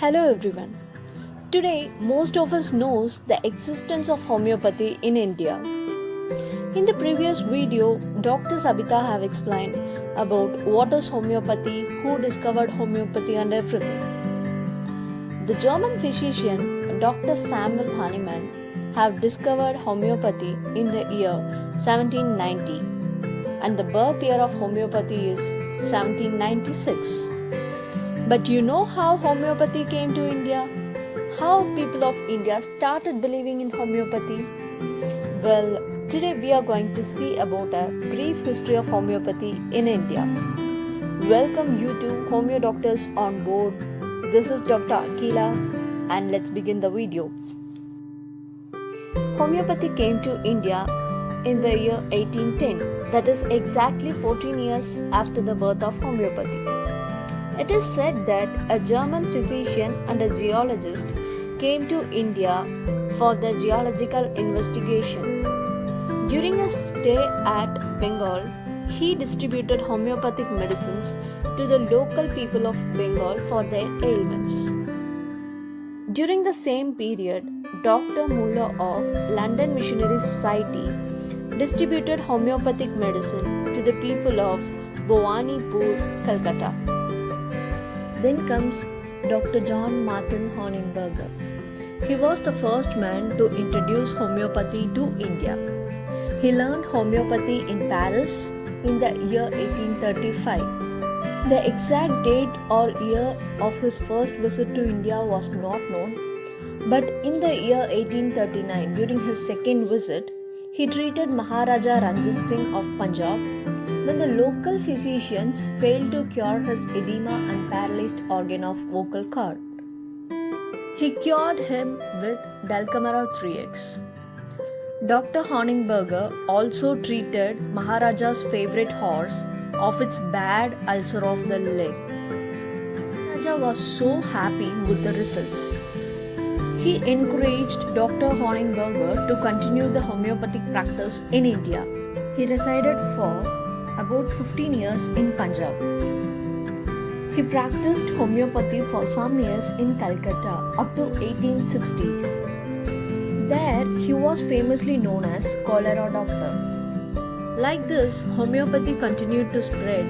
Hello everyone. Today most of us knows the existence of homeopathy in India. In the previous video, Dr. Sabita have explained about what is homeopathy, who discovered homeopathy and everything. The German physician Dr. Samuel Hahnemann have discovered homeopathy in the year 1790 and the birth year of homeopathy is 1796. But you know how homeopathy came to India? How people of India started believing in homeopathy? Well, today we are going to see about a brief history of homeopathy in India. Welcome you to Homeo Doctors on Board. This is Dr. Akila and let's begin the video. Homeopathy came to India in the year 1810, that is exactly 14 years after the birth of homeopathy. It is said that a German physician and a geologist came to India for the geological investigation. During a stay at Bengal, he distributed homeopathic medicines to the local people of Bengal for their ailments. During the same period, Dr. Muller of London Missionary Society distributed homeopathic medicine to the people of Bhawanipur, Calcutta. Then comes Dr. John Martin Honigberger. He was the first man to introduce homeopathy to India. He learned homeopathy in Paris in the year 1835. The exact date or year of his first visit to India was not known, but in the year 1839, during his second visit, he treated Maharaja Ranjit Singh of Punjab when the local physicians failed to cure his edema and paralyzed organ of vocal cord. He cured him with Dulcamara 3x. Dr. Honigberger also treated Maharaja's favorite horse of its bad ulcer of the leg. Maharaja was so happy with the results. He encouraged Dr. Honigberger to continue the homeopathic practice in India. He resided for about 15 years in Punjab. He practiced homeopathy for some years in Calcutta up to 1860s. There he was famously known as cholera doctor. Like this, homeopathy continued to spread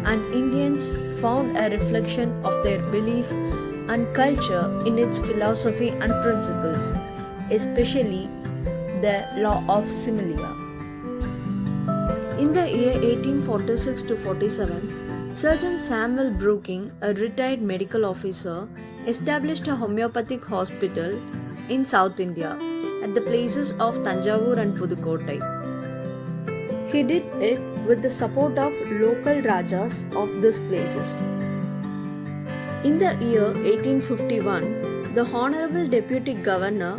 and Indians found a reflection of their belief and culture in its philosophy and principles, especially the law of similia. In the year 1846 to 47, Surgeon Samuel Brooking, a retired medical officer, established a homeopathic hospital in South India at the places of Tanjavur and Pudukottai. He did it with the support of local Rajas of these places. In the year 1851, the Honorable Deputy Governor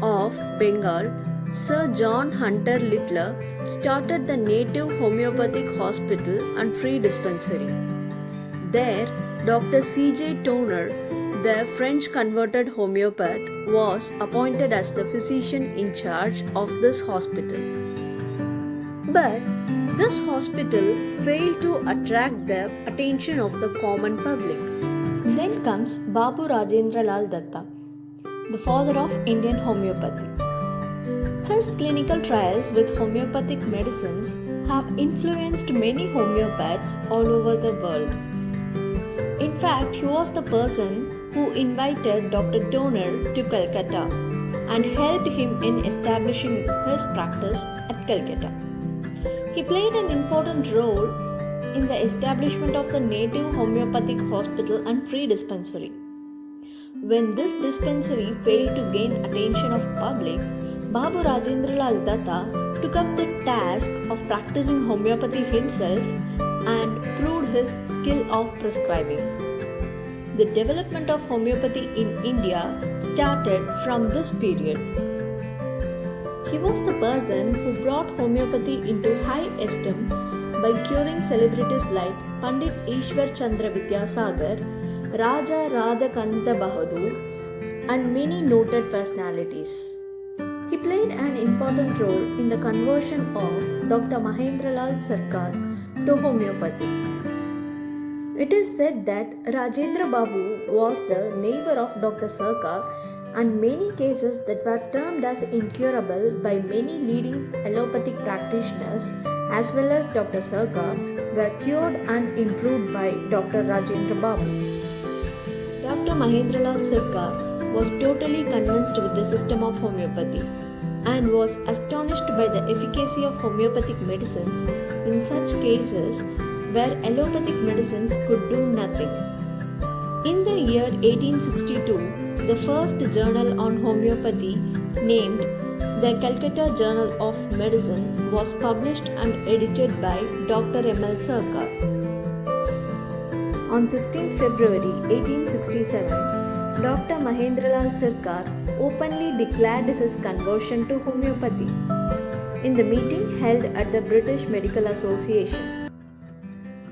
of Bengal, Sir John Hunter Littler, started the native homeopathic hospital and free dispensary. There, Dr. C.J. Toner, the French converted homeopath, was appointed as the physician in charge of this hospital. But this hospital failed to attract the attention of the common public. Then comes Babu Rajendra Lal Datta, the father of Indian homeopathy. His clinical trials with homeopathic medicines have influenced many homeopaths all over the world. In fact, he was the person who invited Dr. Toner to Calcutta and helped him in establishing his practice at Calcutta. He played an important role in the establishment of the native homeopathic hospital and free dispensary. When this dispensary failed to gain attention of public, Babu Rajendra Lal Datta took up the task of practicing homeopathy himself and proved his skill of prescribing. The development of homeopathy in India started from this period. He was the person who brought homeopathy into high esteem by curing celebrities like Pandit Ishwar Chandra Vidyasagar, Raja Radhakanta Bahadur, and many noted personalities. He played an important role in the conversion of Dr. Mahendralal Sarkar to homeopathy. It is said that Rajendra Babu was the neighbor of Dr. Sarkar, and many cases that were termed as incurable by many leading allopathic practitioners as well as Dr. Sarkar were cured and improved by Dr. Rajendra Babu. Dr. Mahendralal Sarkar was totally convinced with the system of homeopathy and was astonished by the efficacy of homeopathic medicines in such cases where allopathic medicines could do nothing. In the year 1862, the first journal on homeopathy, named the Calcutta Journal of Medicine, was published and edited by Dr. M.L. Sarkar. On 16 February 1867, Dr. Mahendralal Sarkar openly declared his conversion to homeopathy in the meeting held at the British Medical Association.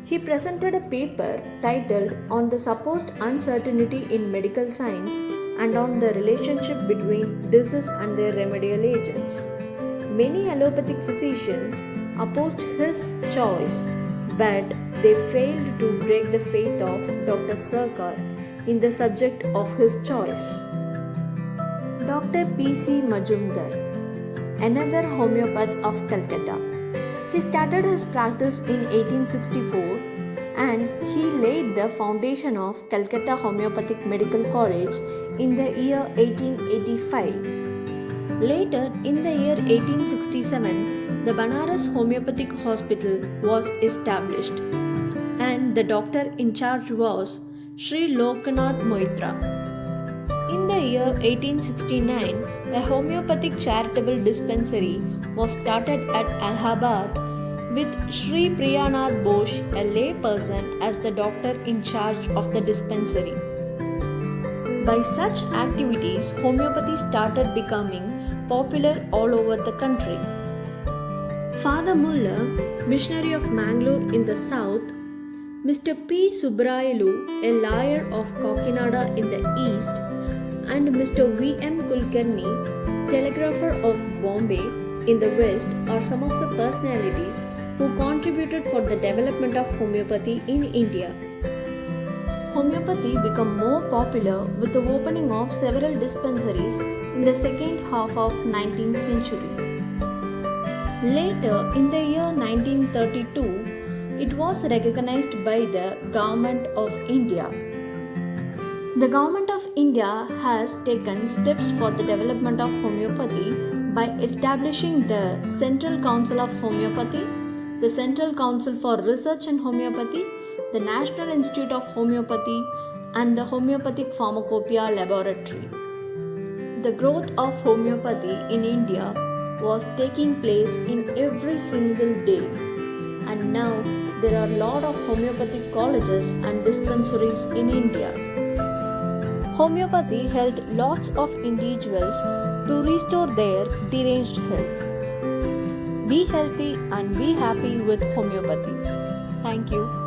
He presented a paper titled On the Supposed Uncertainty in Medical Science and on the Relationship Between Disease and Their Remedial Agents. Many allopathic physicians opposed his choice, but they failed to break the faith of Dr. Sarkar in the subject of his choice. Dr. P.C. Majumdar, another homeopath of Calcutta. He started his practice in 1864 and he laid the foundation of Calcutta Homeopathic Medical College in the year 1885. Later, in the year 1867, the Banaras Homeopathic Hospital was established and the doctor in charge was Sri Lokanath Moitra. In the year 1869, a homeopathic charitable dispensary was started at Allahabad with Sri Priyanath Bose, a lay person, as the doctor in charge of the dispensary. By such activities, homeopathy started becoming popular all over the country. Father Muller, missionary of Mangalore in the south, Mr. P. Subrayulu, a lawyer of Kakinada in the east, and Mr. V. M. Kulkarni, telegrapher of Bombay in the west, are some of the personalities who contributed for the development of homeopathy in India. Homeopathy became more popular with the opening of several dispensaries in the second half of 19th century. Later, in the year 1932, it was recognized by the Government of India. The Government of India has taken steps for the development of homeopathy by establishing the Central Council of Homeopathy, the Central Council for Research in Homeopathy, the National Institute of Homeopathy, and the Homeopathic Pharmacopoeia Laboratory. The growth of homeopathy in India was taking place in every single day, and now there are a lot of homeopathic colleges and dispensaries in India. Homeopathy helped lots of individuals to restore their deranged health. Be healthy and be happy with homeopathy. Thank you.